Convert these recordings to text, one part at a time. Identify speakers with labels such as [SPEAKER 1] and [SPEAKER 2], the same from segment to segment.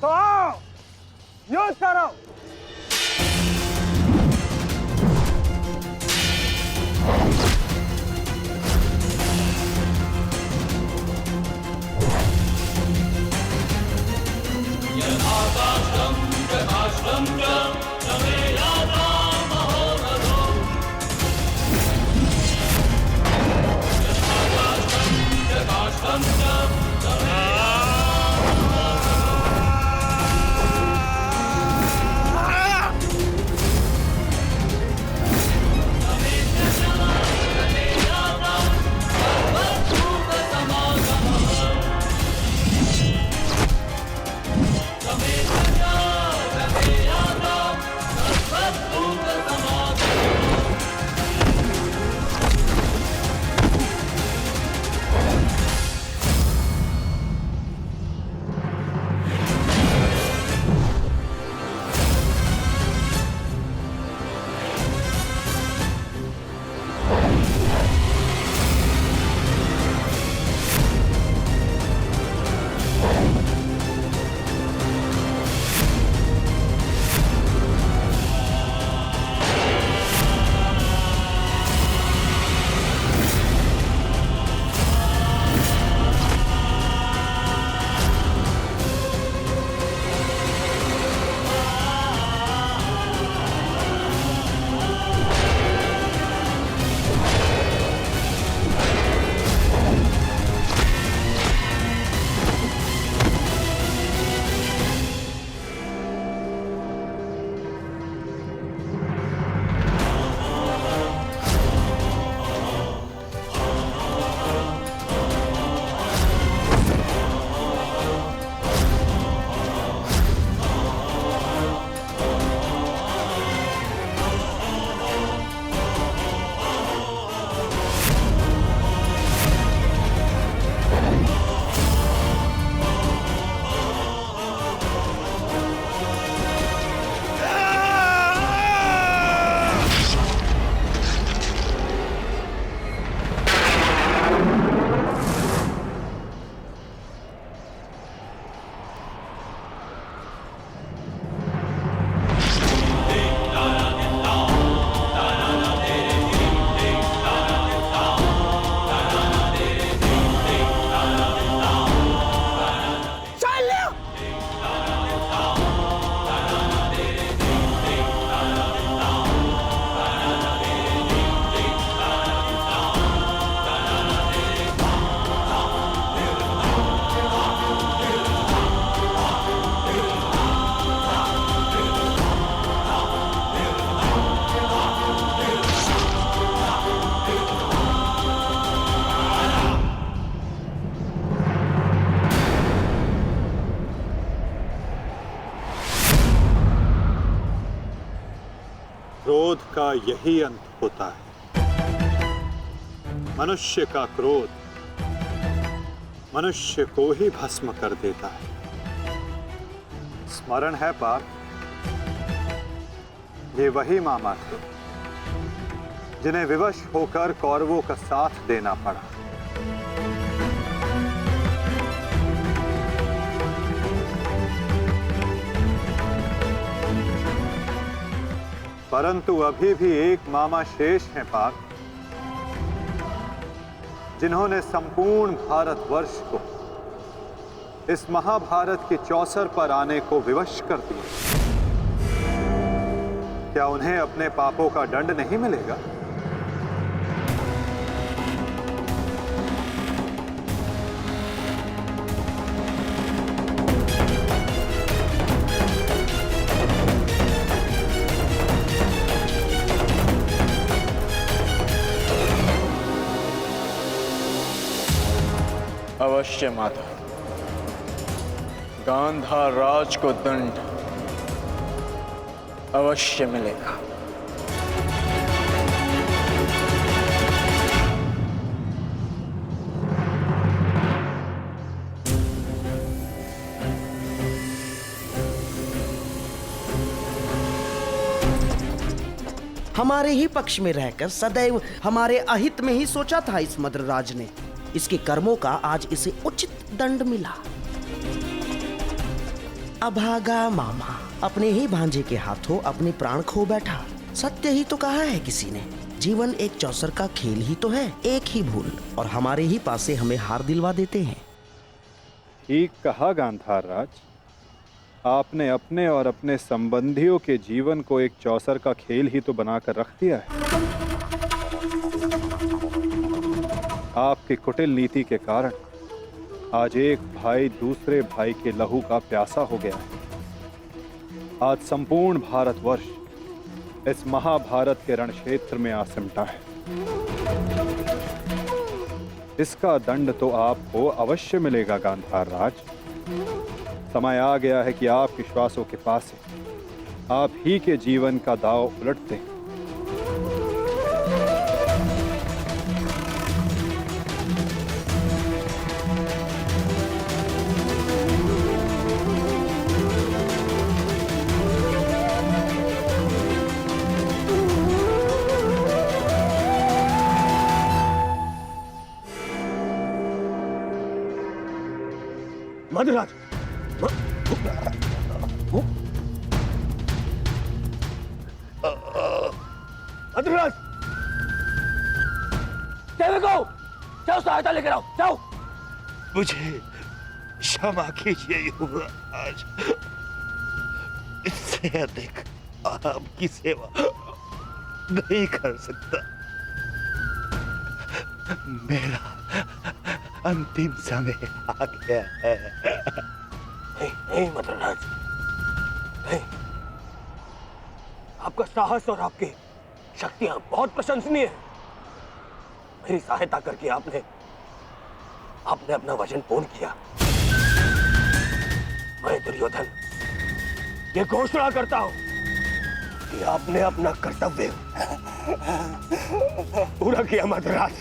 [SPEAKER 1] तो आओ, युद्ध करो।
[SPEAKER 2] क्रोध का यही अंत होता है। मनुष्य का क्रोध मनुष्य को ही भस्म कर देता है। स्मरण है पार्थ, ये वही मामा थे जिन्हें विवश होकर कौरवों का साथ देना पड़ा। परंतु अभी भी एक मामा शेष हैं पार्थ, जिन्होंने संपूर्ण भारतवर्ष को इस महाभारत के चौसर पर आने को विवश कर दिया। क्या उन्हें अपने पापों का दंड नहीं मिलेगा?
[SPEAKER 3] अवश्य माता, गांधार राज को दंड अवश्य मिलेगा।
[SPEAKER 4] हमारे ही पक्ष में रहकर सदैव हमारे अहित में ही सोचा था इस मद्रराज ने। इसके कर्मों का आज इसे उचित दंड मिला। अभागा मामा अपने ही भांजे के हाथों अपने प्राण खो बैठा। सत्य ही तो कहा है किसी ने, जीवन एक चौसर का खेल ही तो है, एक ही भूल और हमारे ही पासे हमें हार दिलवा देते हैं।
[SPEAKER 2] ठीक कहा गांधार राज, आपने अपने और अपने संबंधियों के जीवन को एक चौसर का खेल ही तो बनाकर रख दिया है। आपकी कुटिल नीति के कारण आज एक भाई दूसरे भाई के लहू का प्यासा हो गया है। आज संपूर्ण भारतवर्ष इस महाभारत के रण क्षेत्र में आ सिमटा है। इसका दंड तो आपको अवश्य मिलेगा गांधार राज। समय आ गया है कि आप विश्वासों के पास आप ही के जीवन का दांव उलट दें।
[SPEAKER 1] मधुराज, मधुराज, जाओ सहायता लेकर आओ, जाओ।
[SPEAKER 5] मुझे क्षमा कीजिए युवराज, इससे अधिक आपकी सेवा नहीं कर सकता। मेरा अंतिम समय आ गया है।
[SPEAKER 1] नहीं मधुराज, नहीं। आपका साहस और आपकी शक्तियां बहुत प्रशंसनीय है। मेरी सहायता करके आपने अपना वचन पूर्ण किया। मैं दुर्योधन ये घोषणा करता हूं कि आपने अपना कर्तव्य पूरा किया मधुराज,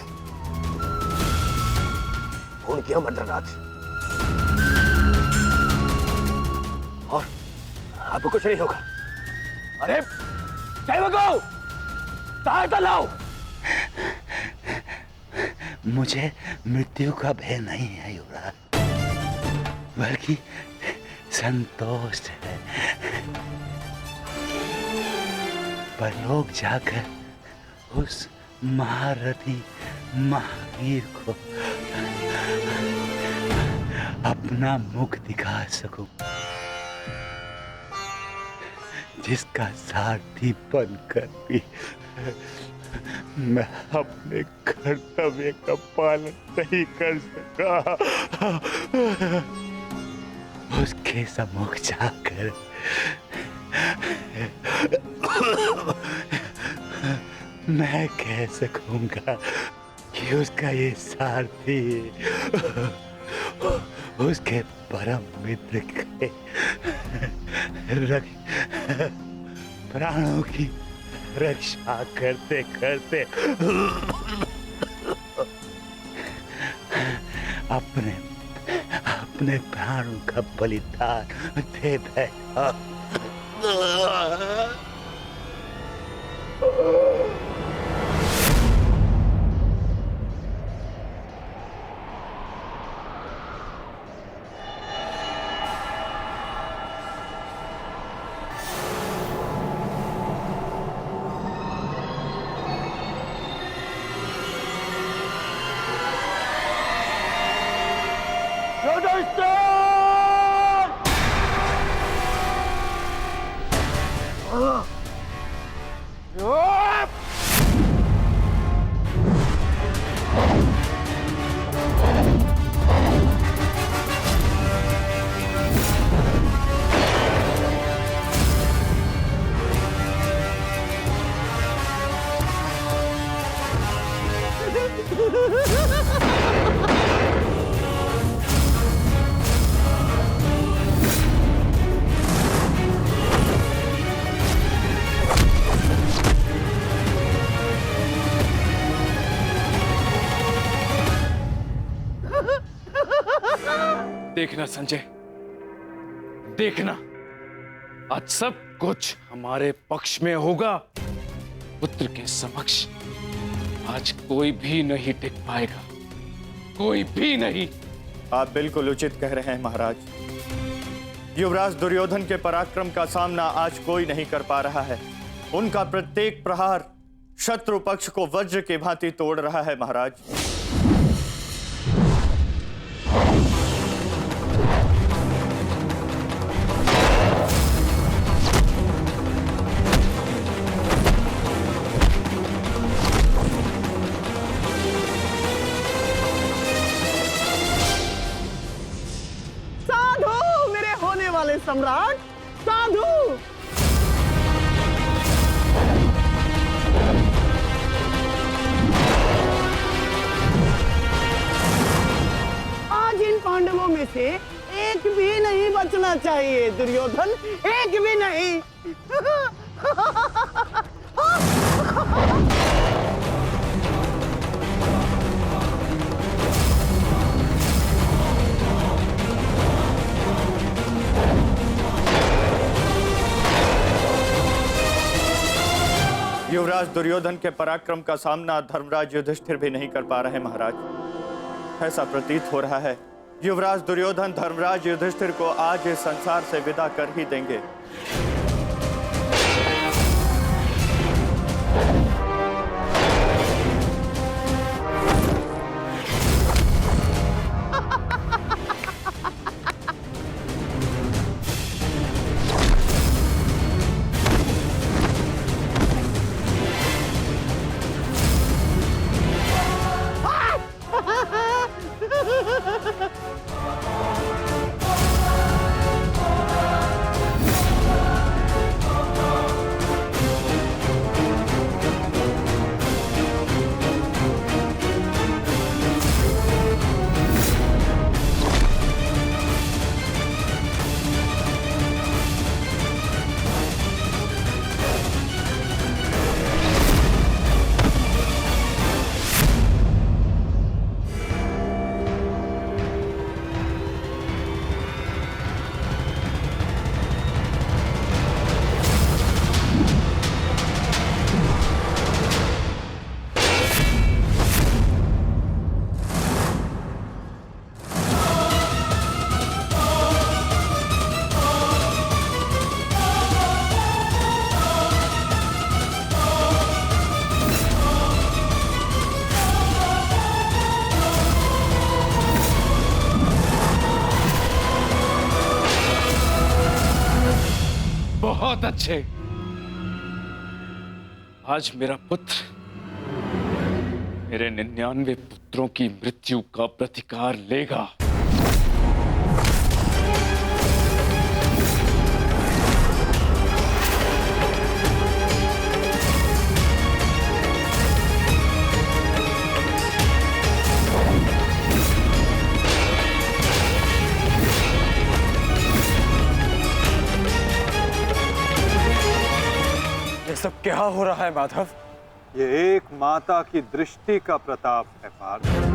[SPEAKER 1] पूर्ण किया मधुराज। और आपको कुछ नहीं होगा। अरे सेवकों, सहायता लाओ।
[SPEAKER 5] मुझे मृत्यु का भय नहीं है युवराज, बल्कि संतोष है। परलोक जाकर उस महारथी महावीर को अपना मुख दिखा सकूं, जिसका सारथी बनकर भी मैं अपने कर्तव्य का पालन नहीं कर सका। उसके सम्मुख जाकर मैं कह सकूंगा कि उसका ये सारथी उसके परम मित्र के प्राणों की रक्षा करते करते अपने प्राणों का बलिदान दे बैठा।
[SPEAKER 6] देखना संजय, देखना, आज सब कुछ हमारे पक्ष में होगा। पुत्र के समक्ष आज कोई भी नहीं टिक पाएगा, कोई भी नहीं।
[SPEAKER 3] आप बिल्कुल उचित कह रहे हैं महाराज। युवराज दुर्योधन के पराक्रम का सामना आज कोई नहीं कर पा रहा है। उनका प्रत्येक प्रहार शत्रु पक्ष को वज्र की भांति तोड़ रहा है महाराज।
[SPEAKER 7] साधु, मेरे होने वाले सम्राट, साधु। आज इन पांडवों में से एक भी नहीं बचना चाहिए दुर्योधन, एक भी नहीं।
[SPEAKER 3] युवराज दुर्योधन के पराक्रम का सामना धर्मराज युधिष्ठिर भी नहीं कर पा रहे महाराज। ऐसा प्रतीत हो रहा है युवराज दुर्योधन धर्मराज युधिष्ठिर को आज इस संसार से विदा कर ही देंगे।
[SPEAKER 6] बहुत अच्छे। आज मेरा पुत्र मेरे 99 पुत्रों की मृत्यु का प्रतिकार लेगा।
[SPEAKER 3] सब क्या हो रहा है माधव?
[SPEAKER 2] ये एक माता की दृष्टि का प्रताप है पार्थ।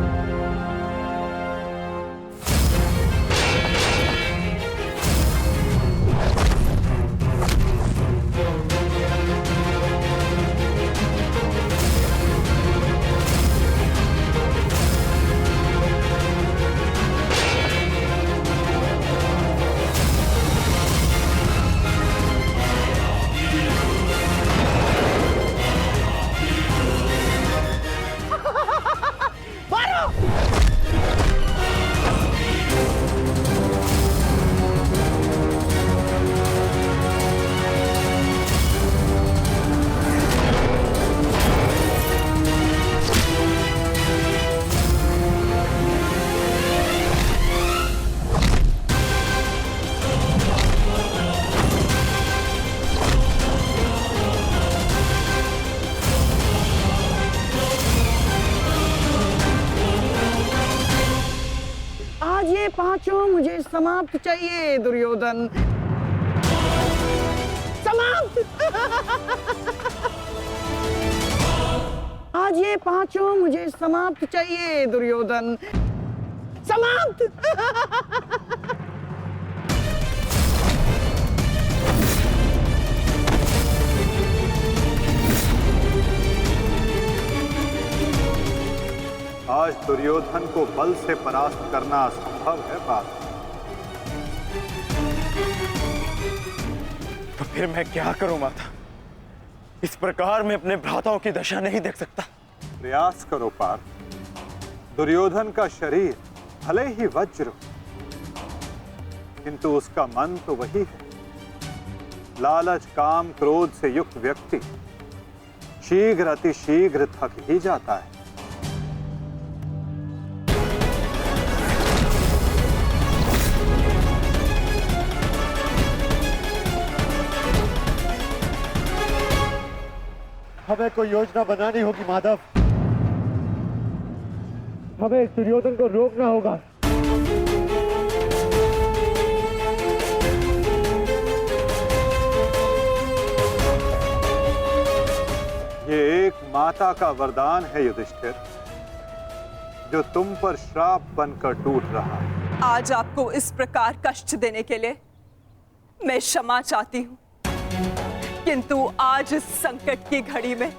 [SPEAKER 7] पांचों मुझे समाप्त चाहिए दुर्योधन, समाप्त। आज ये पांचों मुझे समाप्त चाहिए दुर्योधन, समाप्त।
[SPEAKER 2] आज दुर्योधन को बल से परास्त करना असंभव है पार्थ।
[SPEAKER 3] फिर मैं क्या करूं माता? इस प्रकार मैं अपने भ्राताओं की दशा नहीं देख सकता।
[SPEAKER 2] प्रयास करो पार्थ। दुर्योधन का शरीर भले ही वज्र हो, किंतु उसका मन तो वही है। लालच, काम, क्रोध से युक्त व्यक्ति शीघ्र अतिशीघ्र थक ही जाता है।
[SPEAKER 5] हमें कोई योजना बनानी होगी माधव। हमें इस दुर्योधन को रोकना होगा।
[SPEAKER 2] ये एक माता का वरदान है युधिष्ठिर, जो तुम पर श्राप बनकर टूट रहा है।
[SPEAKER 8] आज आपको इस प्रकार कष्ट देने के लिए मैं क्षमा चाहती हूँ, किंतु आज इस संकट की घड़ी में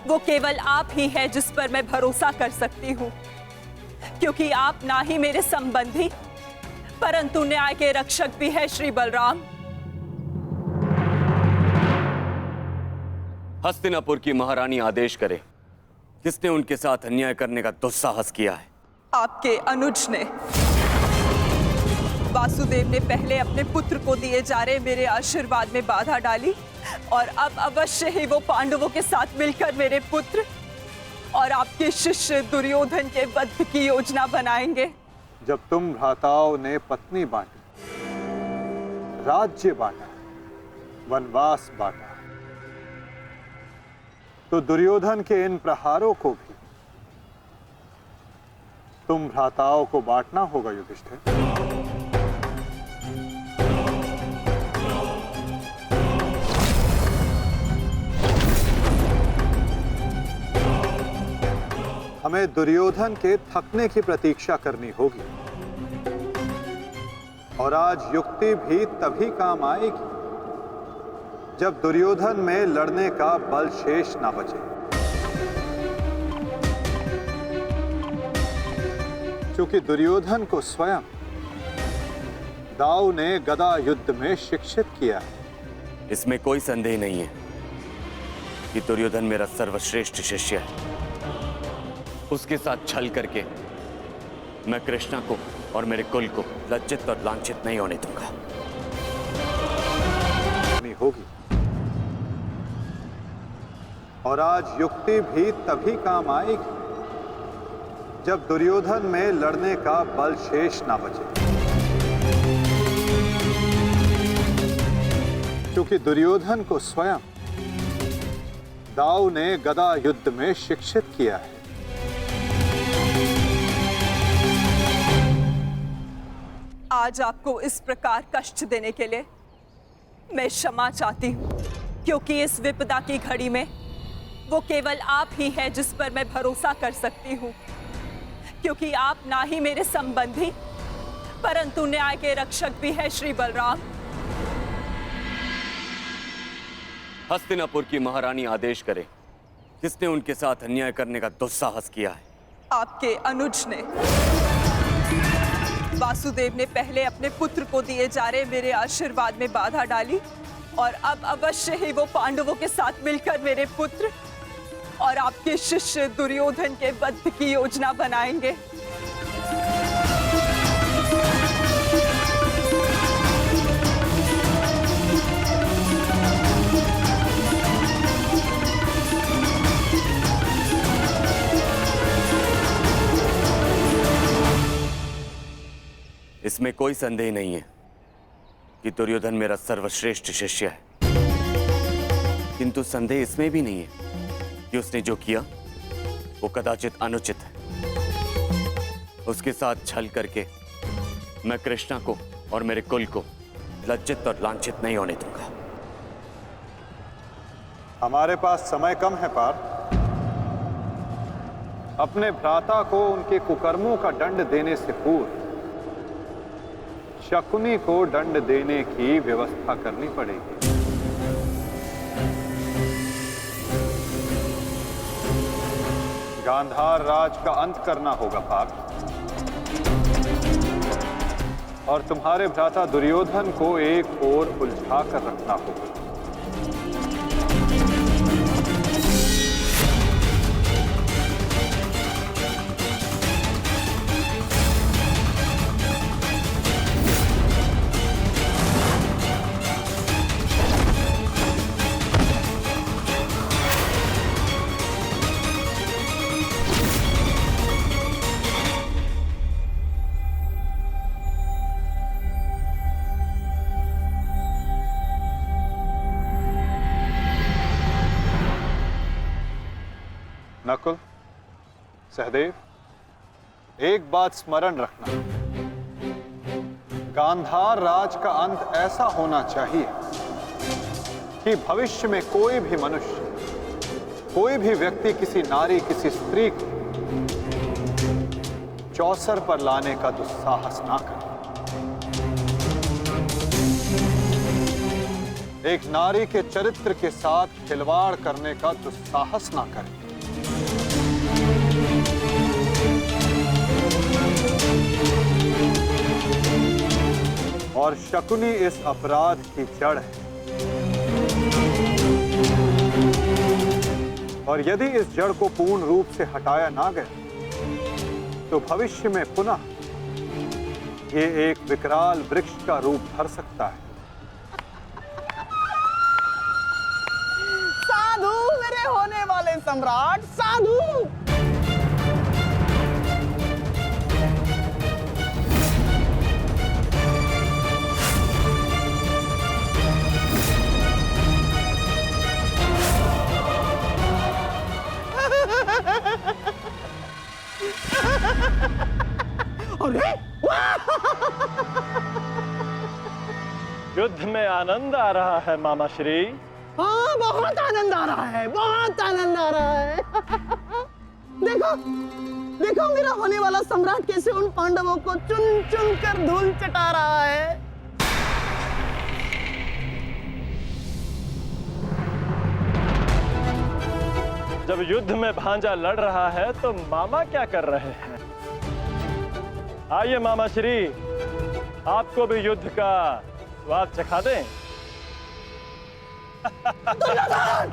[SPEAKER 8] वो केवल आप ही हैं जिस पर मैं भरोसा कर सकती हूँ, क्योंकि आप ना ही मेरे संबंधी परंतु न्याय के रक्षक भी हैं श्री बलराम।
[SPEAKER 1] हस्तिनापुर की महारानी आदेश करे, किसने उनके साथ अन्याय करने का दुस्साहस किया है?
[SPEAKER 8] आपके अनुज ने। वासुदेव ने पहले अपने पुत्र को दिए जा रहे मेरे आशीर्वाद में बाधा डाली और अब अवश्य ही वो पांडवों के साथ मिलकर मेरे पुत्र और आपके शिष्य दुर्योधन के वध की योजना बनाएंगे।
[SPEAKER 2] जब तुम भ्राताओं ने पत्नी बांटी, राज्य बांटा, वनवास बांटा, तो दुर्योधन के इन प्रहारों को भी तुम भ्राताओं को बांटना होगा युधिष्ठिर। हमें दुर्योधन के थकने की प्रतीक्षा करनी होगी, और आज युक्ति भी तभी काम आएगी जब दुर्योधन में लड़ने का बल शेष ना बचे। क्योंकि दुर्योधन को स्वयं दाऊ ने गदा युद्ध में शिक्षित किया है।
[SPEAKER 1] इसमें कोई संदेह नहीं है कि दुर्योधन मेरा सर्वश्रेष्ठ शिष्य है। उसके साथ छल करके मैं कृष्णा को और मेरे कुल को लज्जित और लांछित नहीं होने दूंगा।
[SPEAKER 2] होगी, और आज युक्ति भी तभी काम आएगी जब दुर्योधन में लड़ने का बल शेष ना बचे। क्योंकि दुर्योधन को स्वयं दाऊ ने गदा युद्ध में शिक्षित किया है।
[SPEAKER 8] आज आपको इस प्रकार कष्ट देने के लिए मैं क्षमा चाहती हूँ, क्योंकि इस विपदा की घड़ी में वो केवल आप ही हैं जिस पर मैं भरोसा कर सकती हूँ, क्योंकि आप ना ही मेरे संबंधी परंतु न्याय के रक्षक भी हैं श्री बलराम।
[SPEAKER 1] हस्तिनापुर की महारानी आदेश करे, किसने उनके साथ अन्याय करने का दुस्साहस किया है?
[SPEAKER 8] आपके अनुज ने। वासुदेव ने पहले अपने पुत्र को दिए जा रहे मेरे आशीर्वाद में बाधा डाली और अब अवश्य ही वो पांडवों के साथ मिलकर मेरे पुत्र और आपके शिष्य दुर्योधन के वध की योजना बनाएंगे।
[SPEAKER 1] इसमें कोई संदेह नहीं है कि दुर्योधन मेरा सर्वश्रेष्ठ शिष्य है, किंतु संदेह इसमें भी नहीं है कि उसने जो किया वो कदाचित अनुचित है। उसके साथ छल करके मैं कृष्णा को और मेरे कुल को लज्जित और लांछित नहीं होने दूंगा।
[SPEAKER 2] हमारे पास समय कम है पार्थ। अपने भ्राता को उनके कुकर्मों का दंड देने से पूर्व शकुनी को दंड देने की व्यवस्था करनी पड़ेगी। गांधार राज का अंत करना होगा पार्थ, और तुम्हारे भ्राता दुर्योधन को एक ओर उलझा कर रखना होगा। नकुल, सहदेव, एक बात स्मरण रखना, गांधार राज का अंत ऐसा होना चाहिए कि भविष्य में कोई भी मनुष्य, कोई भी व्यक्ति किसी नारी, किसी स्त्री को चौसर पर लाने का दुस्साहस ना करे। एक नारी के चरित्र के साथ खिलवाड़ करने का दुस्साहस ना करे। और शकुनी इस अपराध की जड़ है, और यदि इस जड़ को पूर्ण रूप से हटाया ना गया तो भविष्य में पुनः ये एक विकराल वृक्ष का रूप धर सकता है।
[SPEAKER 7] साधु मेरे होने वाले सम्राट, साधु। अरे
[SPEAKER 9] युद्ध में आनंद आ रहा है मामा श्री।
[SPEAKER 7] हाँ, बहुत आनंद आ रहा है, बहुत आनंद आ रहा है। देखो देखो मेरा होने वाला सम्राट कैसे उन पांडवों को चुन चुन कर धूल चटा रहा है।
[SPEAKER 9] जब युद्ध में भांजा लड़ रहा है तो मामा क्या कर रहे हैं? आइए मामा श्री, आपको भी युद्ध का स्वाद चखा दें।
[SPEAKER 7] दुर्योधन!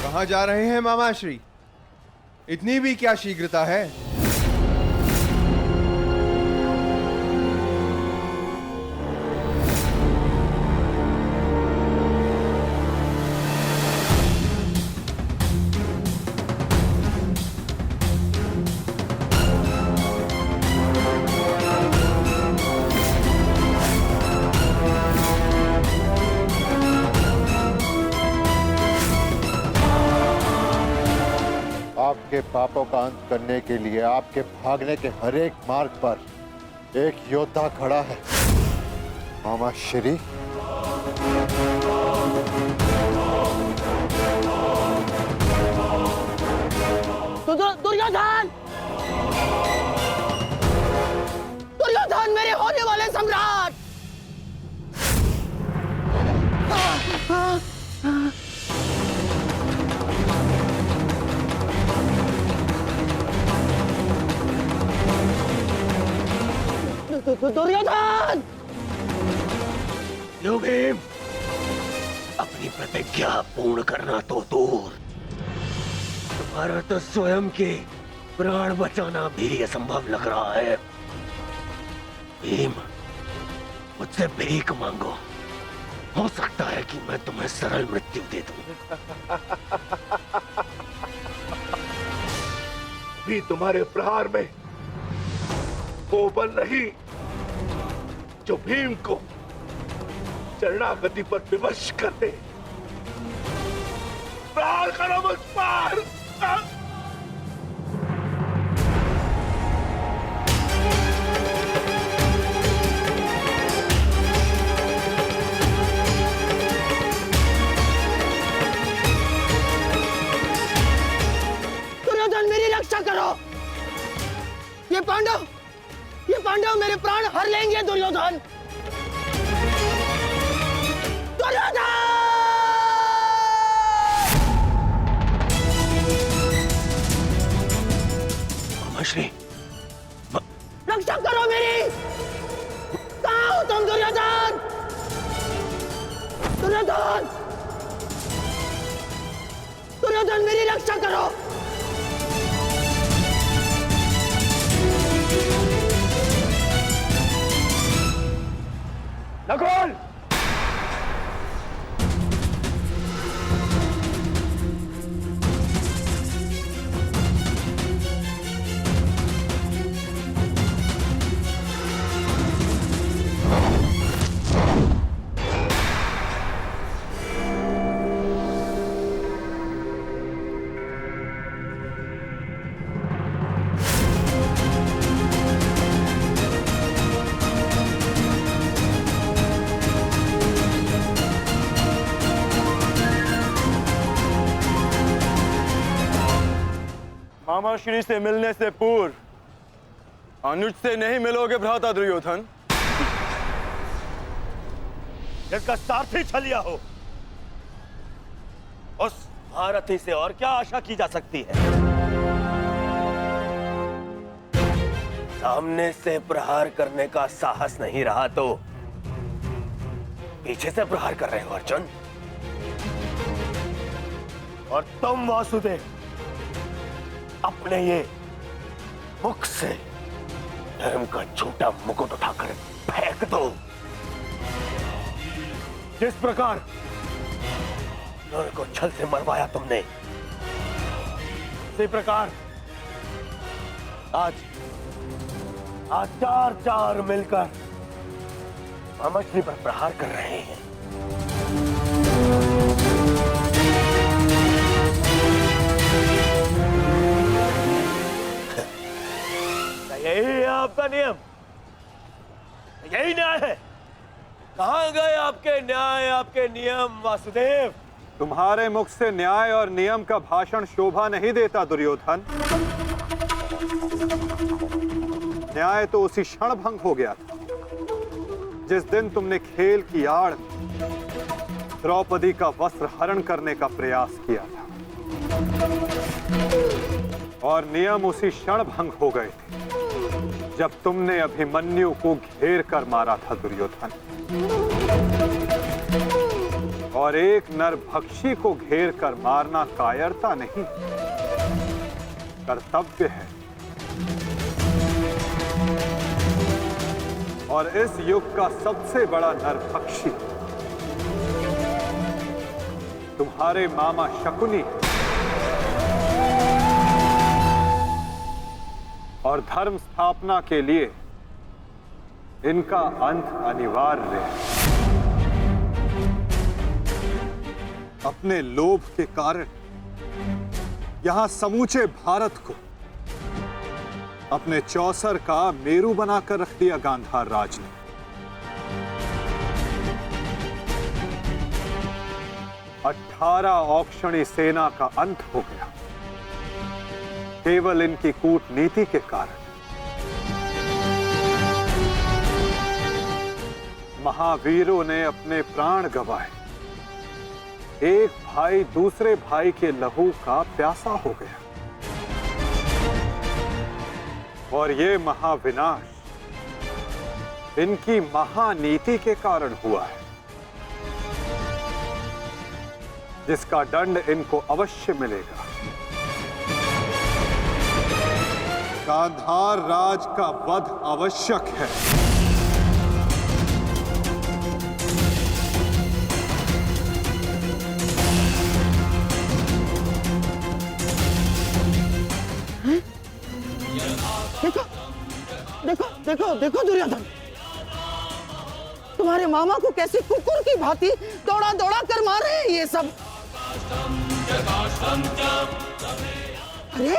[SPEAKER 10] कहाँ जा रहे हैं मामाश्री? इतनी भी क्या शीघ्रता है?
[SPEAKER 11] आपके पापों का अंत करने के लिए आपके भागने के हर एक मार्ग पर एक योद्धा खड़ा है, मामा श्री।
[SPEAKER 7] दुर्योधन! दुर्योधन मेरे होने वाले सम्राट! दुर्योधन!
[SPEAKER 5] लो भीम, अपनी प्रतिज्ञा पूर्ण करना तो दूर, तुम्हारा तो स्वयं के प्राण बचाना भी असंभव लग रहा है। भीम, मुझसे भीख मांगो, हो सकता है कि मैं तुम्हें सरल मृत्यु दे दूं।
[SPEAKER 12] भी तुम्हारे प्रहार में वो बल नहीं जो भीम को शरणागति पर विवश कर दे। प्रहार करो मुझ पर।
[SPEAKER 7] रक्षा करो। ये पांडव मेरे प्राण हर लेंगे दुर्योधन। दुर्योधन!
[SPEAKER 5] मामाश्री,
[SPEAKER 7] रक्षा करो मेरी। कहाँ हो तुम दुर्योधन? दुर्योधन! दुर्योधन मेरी रक्षा करो।
[SPEAKER 5] नकुल!
[SPEAKER 10] मामाश्री से मिलने से पूर्व अनुज से नहीं मिलोगे भ्राता दुर्योधन।
[SPEAKER 5] इसका सारथी छलिया हो, उस महारथी से और क्या आशा की जा सकती है? सामने से प्रहार करने का साहस नहीं रहा तो पीछे से प्रहार कर रहे हो अर्जुन। और तुम वासुदेव अपने ये मुख से धर्म का झूठा मुकुट उठाकर फेंक दो। जिस प्रकार नर को छल से मरवाया तुमने, उसी प्रकार आज चार मिलकर मामाश्री पर प्रहार कर रहे हैं। यही है आपका नियम, यही न्याय है। कहां गए आपके न्याय, आपके नियम वासुदेव?
[SPEAKER 2] तुम्हारे मुख से न्याय और नियम का भाषण शोभा नहीं देता दुर्योधन। न्याय तो उसी क्षण भंग हो गया था जिस दिन तुमने खेल की आड़ द्रौपदी का वस्त्र हरण करने का प्रयास किया था, और नियम उसी क्षण भंग हो गए थे जब तुमने अभिमन्यु को घेर कर मारा था दुर्योधन। और एक नरभक्षी को घेर कर मारना कायरता नहीं, कर्तव्य है। और इस युग का सबसे बड़ा नरभक्षी तुम्हारे मामा शकुनी है। और धर्म स्थापना के लिए इनका अंत अनिवार्य है। अपने लोभ के कारण यहां समूचे भारत को अपने चौसर का मेरू बनाकर रख दिया गांधार राज ने। 18 औक्षणी सेना का अंत हो गया केवल इनकी कूटनीति के कारण। महावीरों ने अपने प्राण गंवाए। एक भाई दूसरे भाई के लहू का प्यासा हो गया। और ये महाविनाश इनकी महानीति के कारण हुआ है, जिसका दंड इनको अवश्य मिलेगा। गांधार राज का वध आवश्यक है।
[SPEAKER 7] देखो देखो देखो देखो दुर्योधन, तुम्हारे मामा को कैसे कुकुर की भांति दौड़ा दौड़ा कर मार रहे हैं ये सब। अरे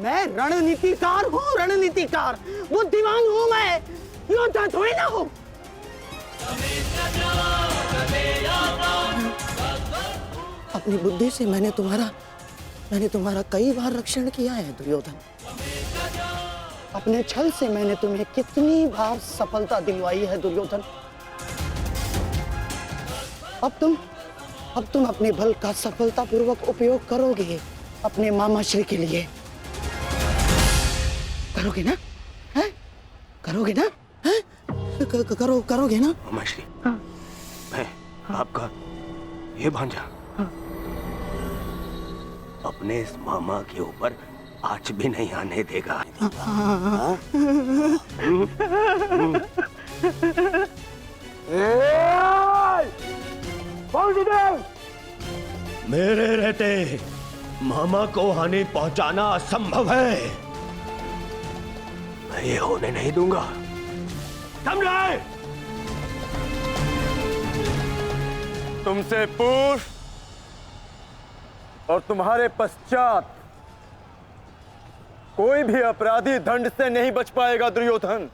[SPEAKER 7] मैं रणनीतिकार हूँ, रणनीतिकार, बुद्धिमान हूँ मैं, योद्धा थोड़ी ना हूँ। अपनी बुद्धि से मैंने तुम्हारा मैंने तुम्हारा कई बार रक्षण किया है दुर्योधन। अपने छल से मैंने तुम्हें कितनी बार सफलता दिलवाई है दुर्योधन। अब तुम अपने बल का सफलतापूर्वक उपयोग करोगे अपने मामा श्री के लिए। करोगे ना? हैं? करोगे ना? हैं? करोगे ना?
[SPEAKER 5] मामा श्री, मैं आपका ये भांजा अपने इस मामा के ऊपर आँच भी नहीं आने देगा। मेरे रहते मामा को हानि पहुंचाना असंभव है। मैं ये होने नहीं दूंगा, समझे?
[SPEAKER 13] तुमसे पूर्व और तुम्हारे पश्चात कोई भी अपराधी दंड से नहीं बच पाएगा दुर्योधन।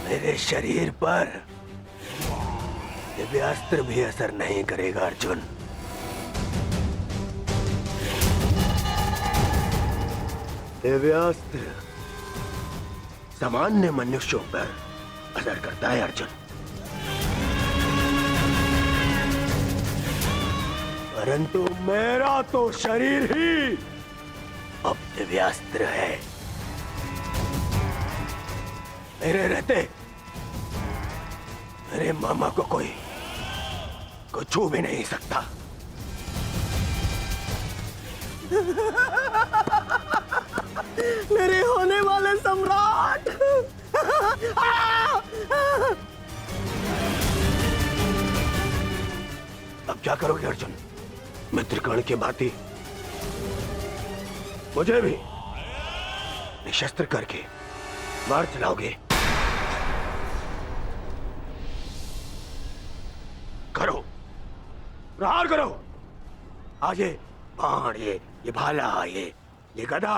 [SPEAKER 5] मेरे शरीर पर दिव्यास्त्र भी असर नहीं करेगा अर्जुन। दिव्यास्त्र सामान्य मनुष्यों पर असर करता है अर्जुन, परंतु मेरा तो शरीर ही अब दिव्यास्त्र है। मेरे रहते मेरे मामा को कोई छू भी नहीं सकता।
[SPEAKER 7] मेरे होने वाले सम्राट।
[SPEAKER 5] अब क्या करोगे अर्जुन? मित्रकर्ण के भांति मुझे भी निशस्त्र करके मार चलाओगे? करो, प्रहार करो। आज ये बाण, ये भाला, ये गदा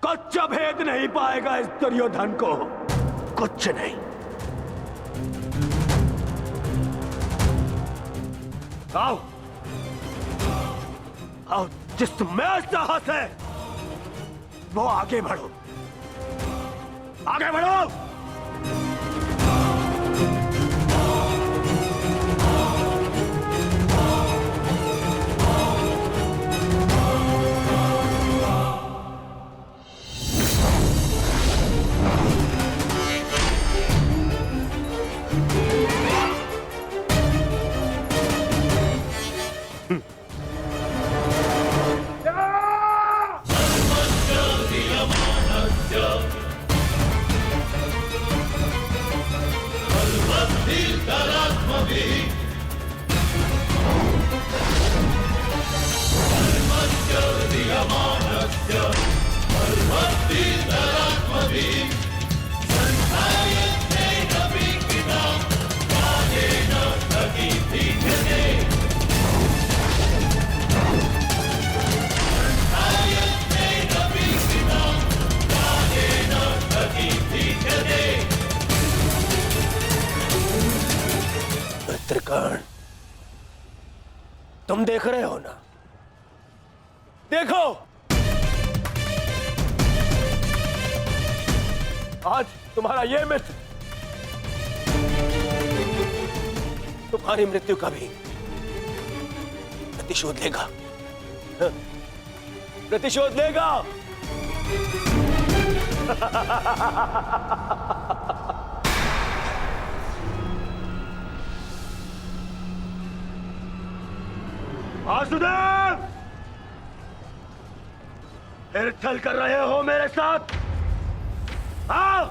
[SPEAKER 5] कुछ भेद नहीं पाएगा इस दुर्योधन को, कुछ नहीं। आओ आओ, जिसमें साहस है वो आगे बढ़ो, आगे बढ़ो। मित्रकर्ण, तुम देख रहे हो ना? देखो, आज तुम्हारा ये मित्र तुम्हारी मृत्यु का भी प्रतिशोध लेगा, प्रतिशोध लेगा। वासुदेव, फिर छल कर रहे हो मेरे साथ? आओ।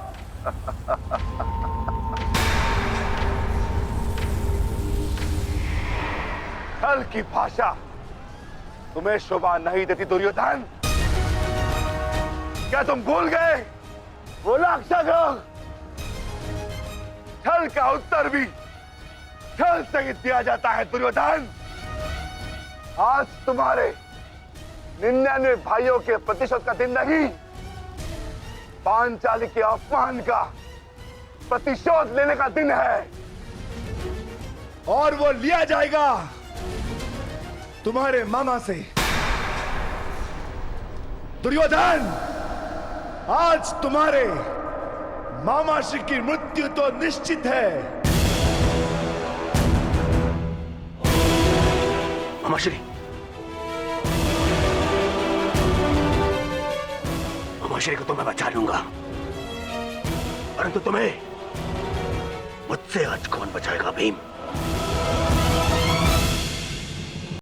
[SPEAKER 12] छल की भाषा तुम्हें शोभा नहीं देती दुर्योधन। क्या तुम भूल गए वो लाक्षागृह? छल का उत्तर भी छल से ही दिया जाता है दुर्योधन। आज तुम्हारे 99 भाइयों के प्रतिशोध का दिन नहीं, पांचाली के अपमान का प्रतिशोध लेने का दिन है, और वो लिया जाएगा तुम्हारे मामा से। दुर्योधन, आज तुम्हारे मामा श्री की मृत्यु तो निश्चित है।
[SPEAKER 5] मामा श्री, मामा श्री को तो मैं बचा लूंगा, परंतु तुम्हें मुझसे आज कौन बचाएगा भीम?